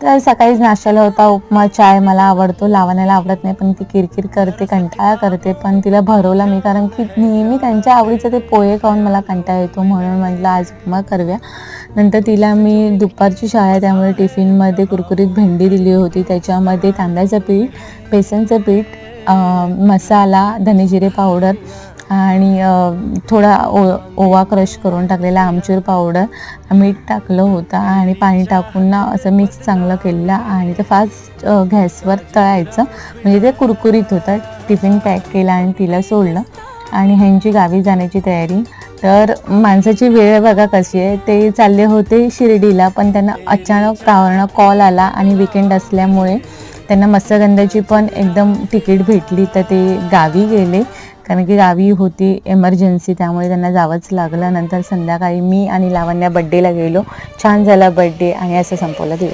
तर सकाळीच नाश्त्याला होता उपमा, चाय. मला आवडतो, लावण्याला आवडत नाही, पण ती किरकिर करते, कंटाळा करते. पण तिला भरवला मी, कारण की नेहमी त्यांच्या आवडीचं ते पोहे खाऊन मला कंटाळा येतो, म्हणून म्हटलं आज उपमा करूया. नंतर तिला मी दुपारची शाळा आहे त्यामुळे टिफिनमध्ये कुरकुरीत भेंडी दिली होती. त्याच्यामध्ये तांदळाचं पीठ, बेसनचं पीठ, मसाला, धनेजिरे पावडर आणि थोडा ओवा क्रश करून टाकलेला, आमचूर पावडर, मीठ टाकलं होतं आणि पाणी टाकून ना असं मिक्स चांगलं केलेलं आणि ते फास्ट गॅसवर तळायचं, म्हणजे ते कुरकुरीत होतं. टिफिन पॅक केला आणि तिला सोडलं आणि ह्यांची गावी जाण्याची तयारी. तर माणसाची वेळ बघा कशी आहे. ते चालले होते शिर्डीला, पण त्यांना अचानक कावरनं कॉल आला आणि विकेंड असल्यामुळे त्यांना मत्स्यगंधाची पण एकदम तिकीट भेटली, तर ते गावी गेले. कारण की गावी होती एमर्जन्सी, त्यामुळे त्यांना जावंच लागलं. नंतर संध्याकाळी मी आणि लावण्या बड्डेला गेलो. छान झाला बड्डे आणि असं संपवलं दिवस.